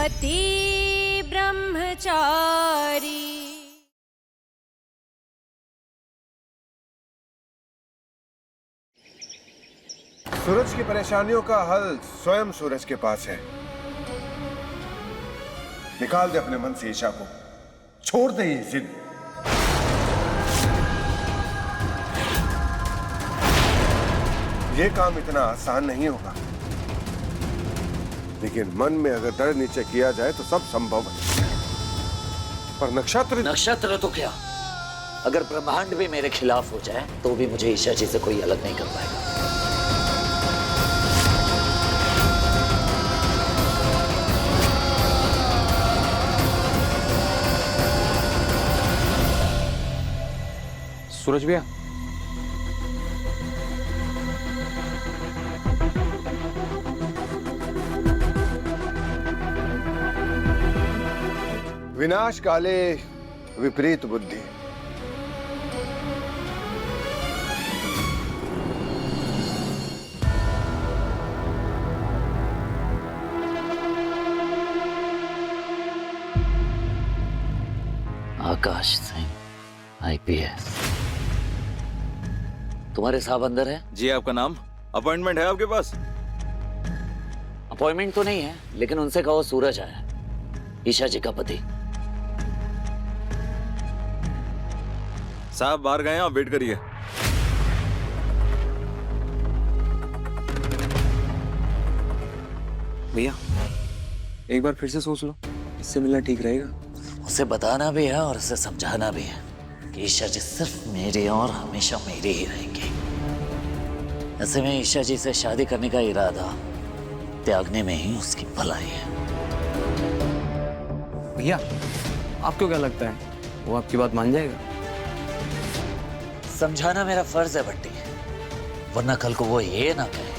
पति ब्रह्मचारी। सूरज की परेशानियों का हल स्वयं सूरज के पास है। निकाल दे अपने मन से ईशा को, छोड़ दे ये जिद। ये काम इतना आसान नहीं होगा, लेकिन मन में अगर दृढ़ निश्चय किया जाए तो सब संभव है। पर नक्षत्र तो क्या, अगर ब्रह्मांड भी मेरे खिलाफ हो जाए तो भी मुझे ईशा जी से कोई अलग नहीं कर पाएगा। सूरज भैया, विनाश काले विपरीत बुद्धि। आकाश सिंह, IPS। तुम्हारे साहब अंदर है? जी, आपका नाम? अपॉइंटमेंट है आपके पास? अपॉइंटमेंट तो नहीं है, लेकिन उनसे कहो सूरज आया, ईशा जी का पति। साहब बाहर गए हैं, आप वेट करिए। भैया एक बार फिर से सोच लो, इससे मिलना ठीक रहेगा। उसे बताना भी है और उसे समझाना भी है कि ईशा जी सिर्फ मेरी और हमेशा मेरी ही रहेंगी। ऐसे में ईशा जी से शादी करने का इरादा त्यागने में ही उसकी भलाई है। भैया आपको क्या लगता है, वो आपकी बात मान जाएगा? समझाना मेरा फर्ज है बट्टी, वरना कल को वो ये ना कहे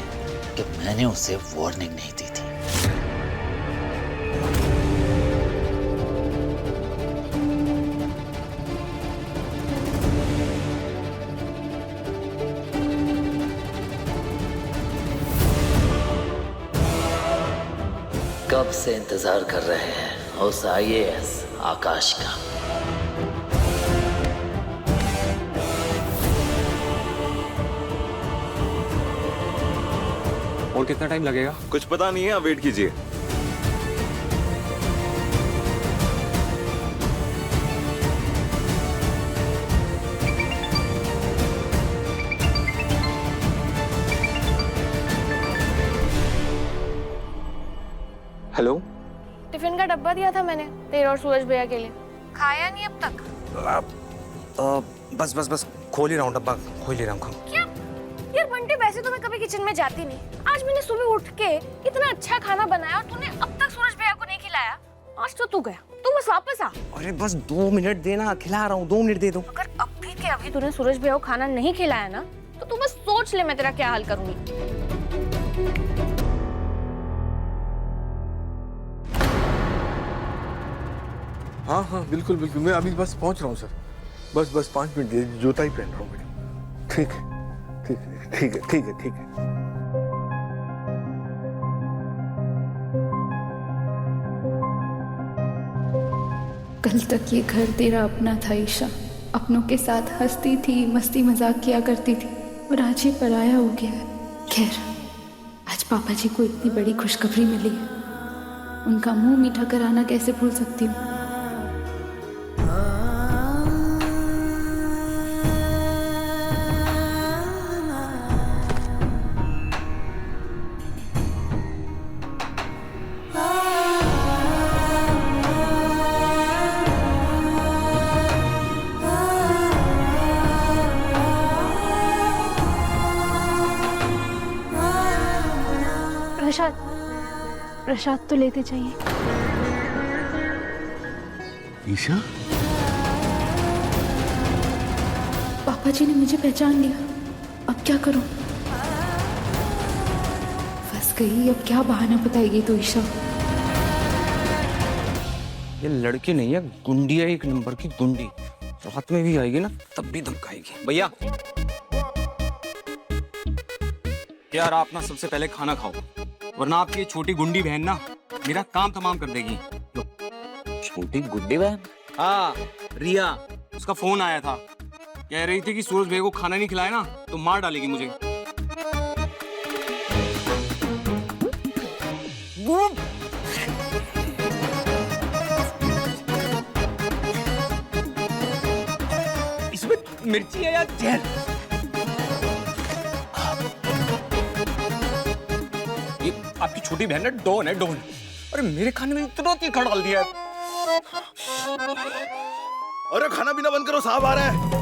कि मैंने उसे वार्निंग नहीं दी थी। कब से इंतजार कर रहे हैं उस IAS आकाश का। और कितना टाइम लगेगा? कुछ पता नहीं है, आप वेट कीजिए। हेलो, टिफिन का डब्बा दिया था मैंने तेरे और सूरज भैया के लिए, खाया नहीं अब तक। बस खोल ही रहा हूँ डब्बा, खोल ही रहा हूँ। क्या यार बंटी, वैसे तो मैं कभी किचन में जाती नहीं। आज मैंने सुबह उठ के इतना अच्छा खाना बनाया और तूने अब तक सूरज भैया को नहीं खिलाया। आज तो तू गया, तू बस वापस आ। अरे बस 2 मिनट देना, खिला रहा हूँ, 2 मिनट दे दो। अगर अभी के अभी तूने सूरज भैया को खाना नहीं खिलाया ना, तो तू बस सोच ले मैं तेरा क्या हाल करूंगी। हाँ बिल्कुल, मैं अभी बस पहुंच रहा हूँ सर। बस 5 मिनट दे, जूता ही पहन रहा हूँ मैं। ठीक है। कल तक ये घर तेरा अपना था ईशा, अपनों के साथ हंसती थी, मस्ती मजाक किया करती थी, और आज ये पराया हो गया है। खैर, आज पापा जी को इतनी बड़ी खुशखबरी मिली है, उनका मुंह मीठा कराना कैसे भूल सकती हूँ। प्रसाद तो लेते चाहिए। ईशा, पापा जी ने मुझे पहचान लिया, अब क्या करूं? फंस गई, अब क्या बहाना बताएगी तो ईशा। ये लड़की नहीं है, गुंडी है, एक नंबर की गुंडी। रात में भी आएगी ना तब भी धमकाएगी। भैया यार, आप ना सबसे पहले खाना खाओ, वरना आपकी छोटी गुंडी बहन ना मेरा काम तमाम कर देगी। लो। छोटी गुड्डी बहन। हाँ, रिया, उसका फोन आया था, कह रही थी कि सूरज भैया को खाना नहीं खिलाया ना तो मार डालेगी मुझे। इसमें मिर्ची है या जहर? ये आपकी छोटी बहन है, डॉन है, डॉन। अरे मेरे खाने में इतना तीखा डाल दिया है। अरे खाना पीना बंद करो, साहब आ रहा है।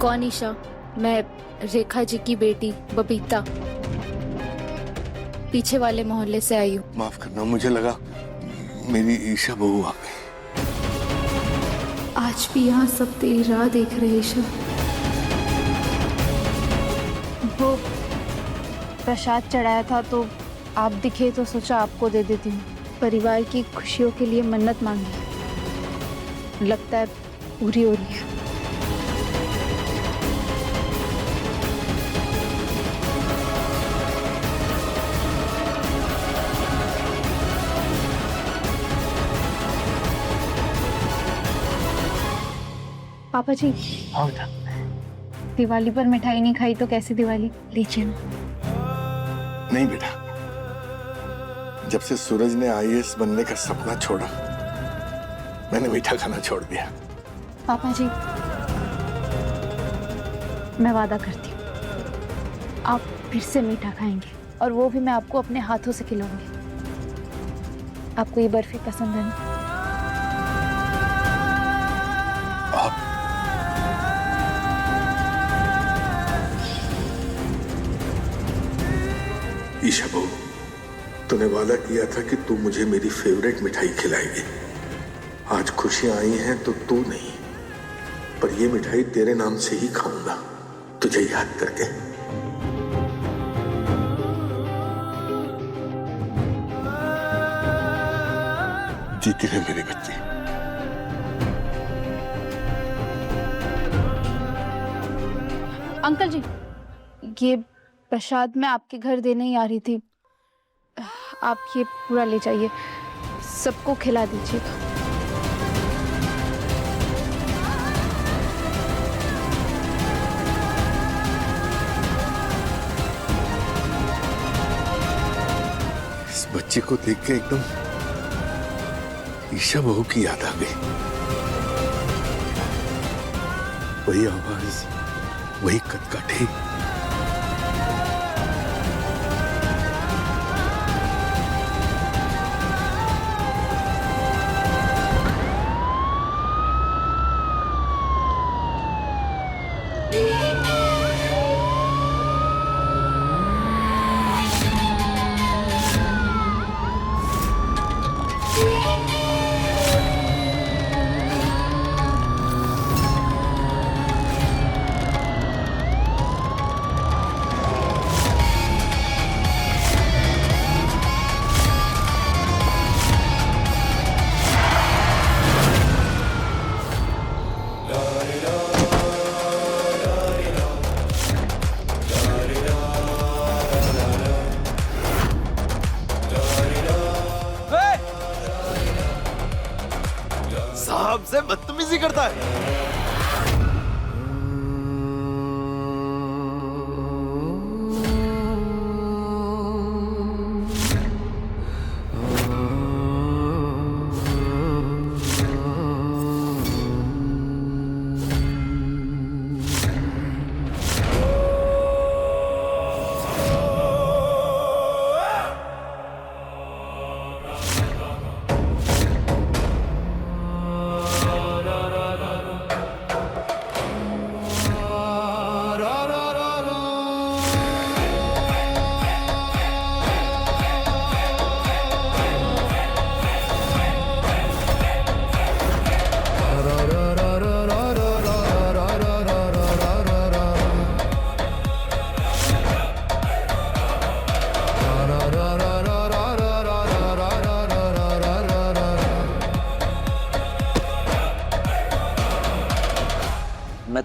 कौन ईशा? मैं रेखा जी की बेटी बबीता, पीछे वाले मोहल्ले से आई हूँ। माफ करना, मुझे लगा मेरी ईशा बहू आ गई। आज भी यहाँ सब तेरी राह देख रहे ईशा। वो प्रसाद चढ़ाया था तो आप दिखे तो सोचा आपको दे देती हूँ। परिवार की खुशियों के लिए मन्नत मांगी, लगता है पूरी हो रही है। पापा जी, दिवाली पर मिठाई नहीं खाई तो कैसी दिवाली? लीजिए ना। नहीं बेटा, जब से सूरज ने आईएएस बनने का सपना छोड़ा, मैंने मीठा खाना छोड़ दिया। पापा जी, मैं वादा करती हूँ आप फिर से मीठा खाएंगे, और वो भी मैं आपको अपने हाथों से खिलाऊंगी। आपको ये बर्फी पसंद है ना? आप ईशा बहू, तूने वादा किया था कि तू मुझे मेरी फेवरेट मिठाई खिलाएगी। आज खुशियां आई हैं तो तू नहीं, पर ये मिठाई तेरे नाम से ही खाऊंगा, तुझे याद करके। जीती है मेरी बच्ची। अंकल जी, ये प्रसाद मैं आपके घर देने ही आ रही थी, आप ये पूरा ले जाइए, सबको खिला दीजिएगा। इस बच्चे को देख के एकदम ईशा बहू की याद आ गई। वही आवाज, वही कदकाठी।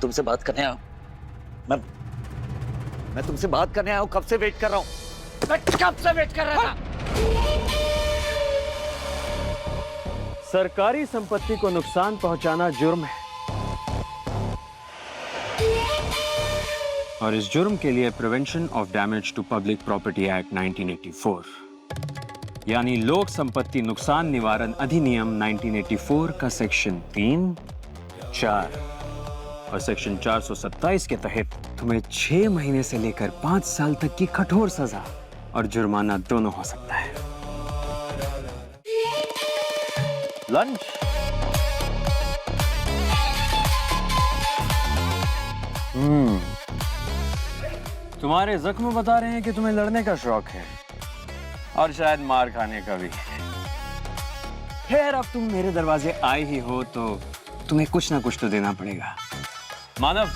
तुमसे बात करने आया हूं। मैं तुमसे बात करने आया हूं। कब से वेट कर रहा हूं, मैं कब से वेट कर रहा था। सरकारी संपत्ति को नुकसान पहुंचाना जुर्म है और इस जुर्म के लिए prevention of damage to public property act 1984 यानी लोक संपत्ति नुकसान निवारण अधिनियम 1984 का सेक्शन 3, 4 और सेक्शन 427 के तहत तुम्हें 6 महीने से लेकर 5 साल तक की कठोर सजा और जुर्माना दोनों हो सकता है। लंच। तुम्हारे जख्म बता रहे हैं कि तुम्हें लड़ने का शौक है और शायद मार खाने का भी। खैर, अब तुम मेरे दरवाजे आए ही हो तो तुम्हें कुछ ना कुछ तो देना पड़ेगा। मानव,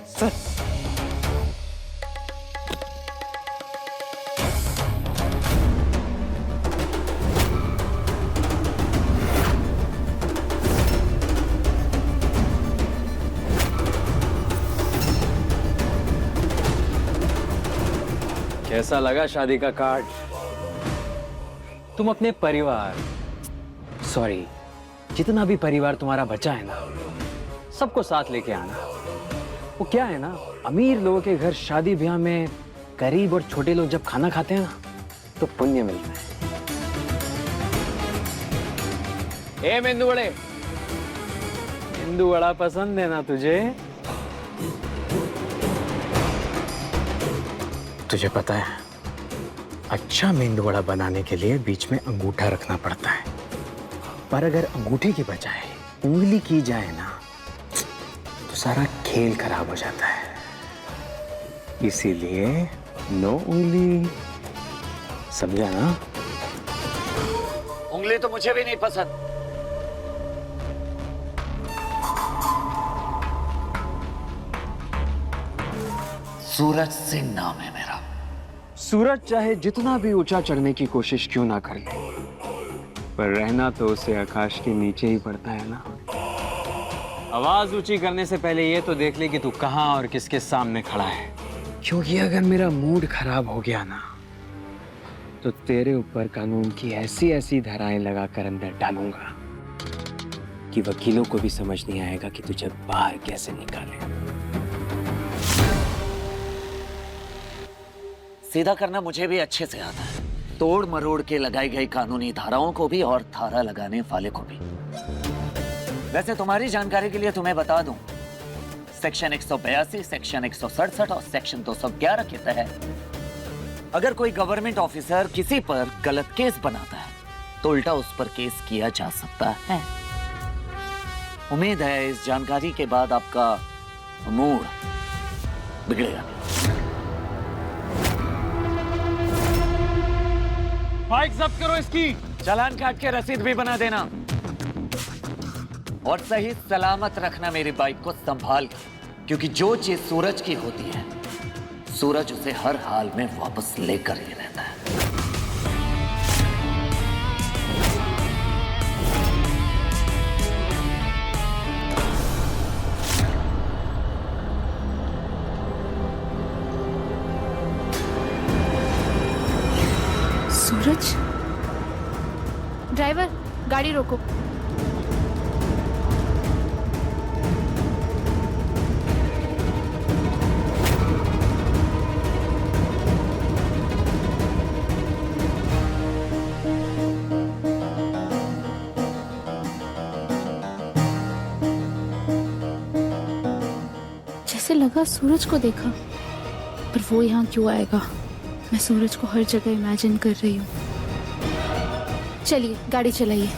सर, कैसा लगा शादी का कार्ड? तुम अपने परिवार, सॉरी, जितना भी परिवार तुम्हारा बचा है ना, सबको साथ लेके आना। वो क्या है ना, अमीर लोगों के घर शादी ब्याह में गरीब और छोटे लोग जब खाना खाते हैं ना, तो पुण्य मिलता है। ए मेंदू वड़े, मेंदू वड़ा पसंद है ना तुझे? तुझे पता है, अच्छा मेंदू वड़ा बनाने के लिए बीच में अंगूठा रखना पड़ता है, पर अगर अंगूठे की बजाय उंगली की जाए ना, तो सारा खेल खराब हो जाता है। इसीलिए नो उंगली, समझा ना? उंगली तो मुझे भी नहीं पसंद। सूरज सिंह नाम है मेरा। सूरज चाहे जितना भी ऊंचा चढ़ने की कोशिश क्यों ना कर ले, पर रहना तो उसे आकाश के नीचे ही पड़ता है ना। आवाज ऊंची करने से पहले ये तो देख ले कि तू कहां और किसके सामने खड़ा है, क्योंकि अगर मेरा मूड खराब हो गया ना, तो तेरे ऊपर कानून की ऐसी ऐसी धाराएं लगाकर अंदर डालूंगा कि वकीलों को भी समझ नहीं आएगा कि तुझे बाहर कैसे निकाले। सीधा करना मुझे भी अच्छे से आता है, तोड़ मरोड़ के लगाई गई कानूनी धाराओं को भी और धारा लगाने वाले को भी। वैसे तुम्हारी जानकारी के लिए तुम्हें बता दूं, सेक्शन 182, सेक्शन 167 और सेक्शन 211 के तहत अगर कोई गवर्नमेंट ऑफिसर किसी पर गलत केस बनाता है तो उल्टा उस पर केस किया जा सकता है। उम्मीद है इस जानकारी के बाद आपका मूड बिगड़ेगा। बाइक जब्त करो इसकी। चालान काट के रसीद भी बना देना और सही सलामत रखना मेरी बाइक को संभाल के, क्योंकि जो चीज सूरज की होती है, सूरज उसे हर हाल में वापस लेकर ही रहता है। सूरज, ड्राइवर गाड़ी रोको। जैसे लगा सूरज को देखा, पर वो यहाँ क्यों आएगा? मैं सूरज को हर जगह इमेजिन कर रही हूँ। चलिए गाड़ी चलाइए।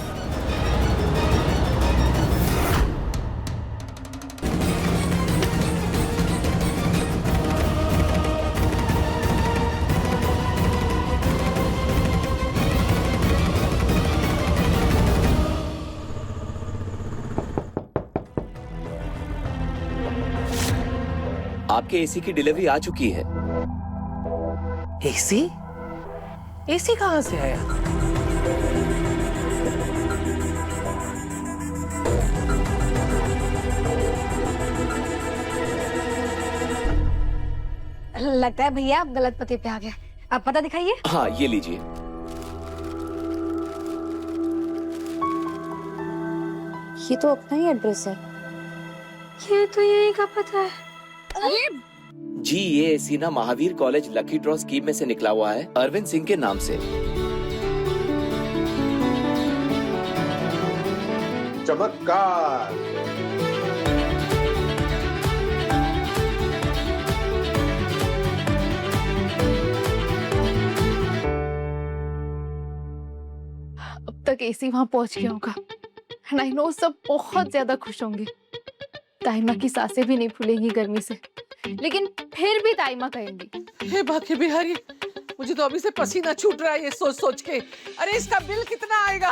आपके एसी की डिलीवरी आ चुकी है। एसी? एसी कहां से आया? लगता है भैया आप गलत पते पे आ गए। आप पता दिखाइए। हाँ ये लीजिए। ये तो अपना ही एड्रेस है। ये तो यही का पता है। अरे जी ये एसीना Mahavir college lucky draw scheme में से निकला हुआ है, अरविंद सिंह के नाम से। चमत्कार। अब तक एसी वहां पहुंच गया होगा। आई नो सब बहुत ज्यादा खुश होंगे। ताइमा की सांसें भी नहीं फूलेंगी गर्मी से, लेकिन फिर भी ताइमा कहेंगी। हे बाकी बिहारी, मुझे तो अभी से पसीना छूट रहा है ये सोच सोच के। अरे इसका बिल कितना आएगा?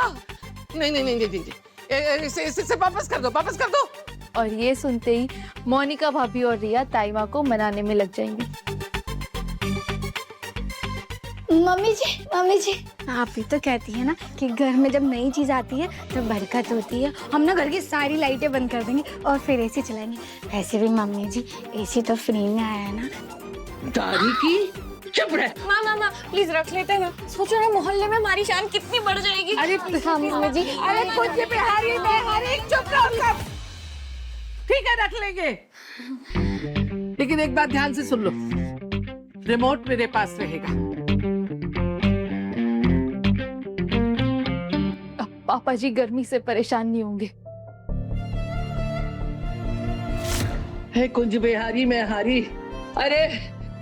नहीं नहीं नहीं नहीं, नहीं। इसे वापस कर दो, वापस कर दो। और ये सुनते ही मोनिका भाभी और रिया ताइमा को मनाने में लग जाएंगी। मम्मी जी आप ही तो कहती है ना कि घर में जब नई चीज आती है तो बरकत होती है। हम ना घर की सारी लाइटें बंद कर देंगे और फिर एसी चलाएंगे। वैसे भी मम्मी जी एसी तो फ्री में आया है ना। दादी की चुप रह। मामा प्लीज रख लेते हैं ना। सोचो ना मोहल्ले में हमारी शान कितनी बढ़ जाएगी। अरे हाँ मम्मी जी। अरे कुछ बिहारी चुप रहो सब। ठीक है रख लेंगे, लेकिन एक बात ध्यान से सुन लो, रिमोट मेरे पास रहेगा। पापा जी गर्मी से परेशान नहीं होंगे। है कुंज बिहारी में हारी। अरे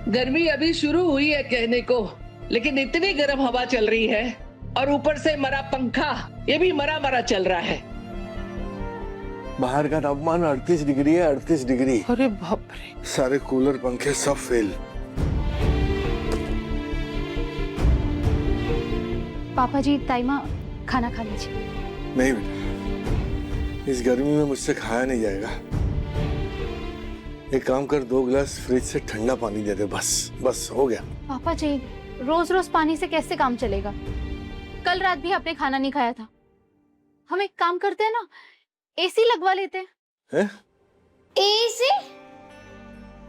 गर्मी अभी शुरू हुई है कहने को, लेकिन इतनी गर्म हवा चल रही है और ऊपर से मरा पंखा, ये भी मरा मरा चल रहा है। बाहर का तापमान 38 डिग्री है, 38 डिग्री। अरे बाप रे। सारे कूलर पंखे सब फेल। पापा जी ताइमा खाना खा लीजिए। नहीं बेटा, इस गर्मी में मुझसे खाया नहीं जाएगा। एक काम कर, 2 गिलास फ्रिज से ठंडा पानी दे दे, बस हो गया। पापा जी रोज रोज पानी से कैसे काम चलेगा? कल रात भी आपने खाना नहीं खाया था। हम एक काम करते हैं ना, एसी लगवा लेते हैं। एसी?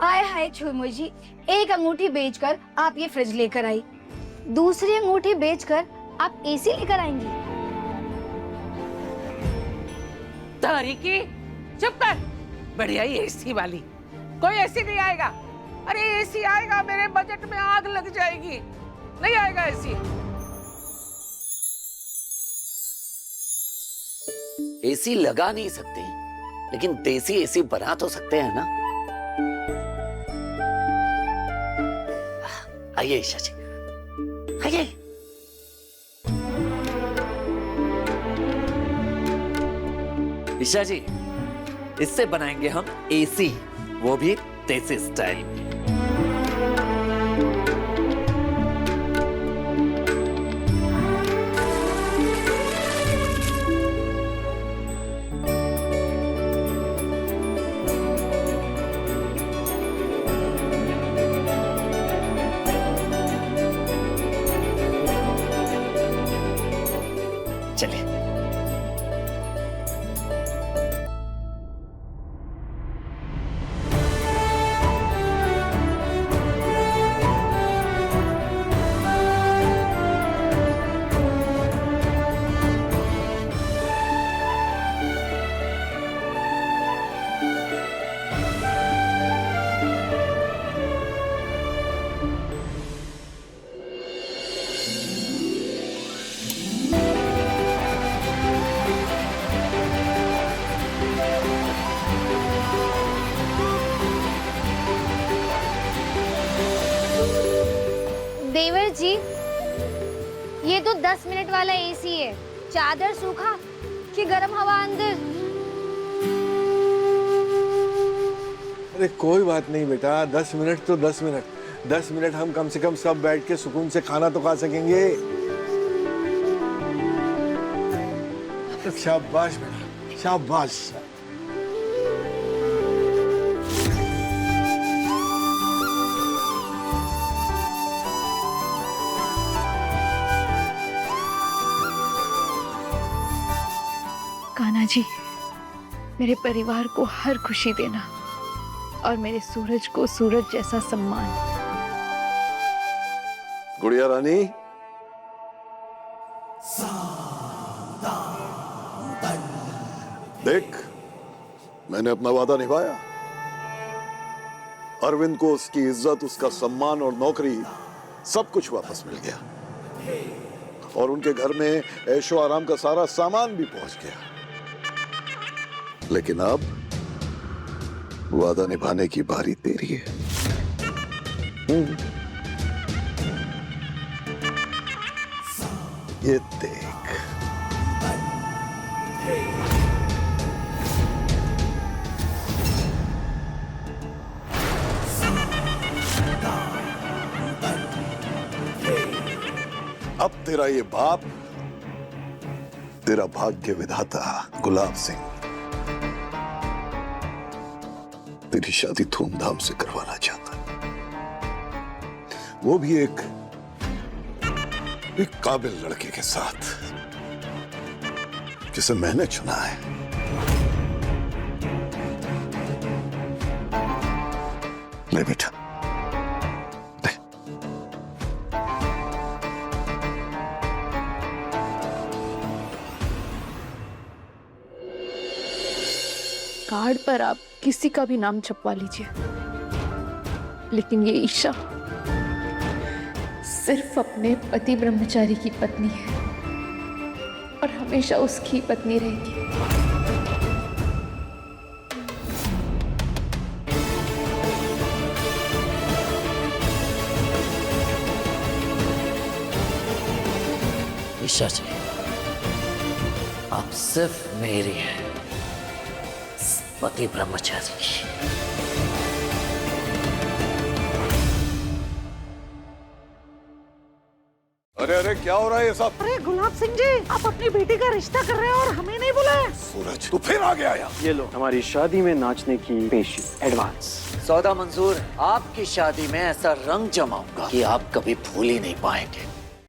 आय हाय छुमु जी, एक अंगूठी बेचकर आप ये फ्रिज लेकर आई, दूसरी अंगूठी बेचकर आप एसी लेकर आएंगी। तारीकी चुप कर। बढ़िया ही एसी वाली। कोई एसी नहीं आएगा। अरे एसी आएगा मेरे बजट में आग लग जाएगी। नहीं आएगा एसी। एसी लगा नहीं सकते, लेकिन देसी एसी बना तो सकते हैं ना। आइए ईशा जी, आइए। ईशा जी, इससे बनाएंगे हम एसी, वो भी देसी स्टाइल में। चलिए। देवर जी, ये तो 10 मिनट वाला एसी है। चादर सूखा कि गर्म हवा अंदर। अरे कोई बात नहीं बेटा, 10 मिनट तो 10 मिनट। 10 मिनट हम कम से कम सब बैठ के सुकून से खाना तो खा सकेंगे। शाबाश बेटा, शाबाश। कान्हा जी, मेरे परिवार को हर खुशी देना और मेरे सूरज को सूरज जैसा सम्मान। गुड़िया रानी, देख, मैंने अपना वादा निभाया। अरविंद को उसकी इज्जत, उसका सम्मान और नौकरी सब कुछ वापस मिल गया, और उनके घर में ऐशो आराम का सारा सामान भी पहुंच गया। लेकिन अब वादा निभाने की बारी तेरी है। ये देख, अब तेरा ये बाप, तेरा भाग्य विधाता गुलाब सिंह तेरी शादी धूमधाम से करवाना चाहता है, वो भी एक काबिल लड़के के साथ जिसे मैंने चुना है। ले बेटा, ले। कार्ड पर आप किसी का भी नाम छपवा लीजिए, लेकिन ये ईशा सिर्फ अपने पति ब्रह्मचारी की पत्नी है और हमेशा उसकी पत्नी रहेगी। ईशा जी, आप सिर्फ मेरी हैं, पति ब्रह्मचारी की। अरे अरे, क्या हो रहा है ये सब? अरे गुलाब सिंह जी, आप अपनी बेटी का रिश्ता कर रहे हैं और हमें नहीं बुलाया। सूरज, तू फिर आ गया यहाँ। ये लो हमारी शादी में नाचने की पेशी, एडवांस। सौदा मंजूर। आपकी शादी में ऐसा रंग जमाऊंगा कि आप कभी भूल ही नहीं पाएंगे।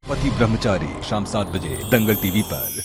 पति ब्रह्मचारी, शाम 7 बजे दंगल टीवी पर।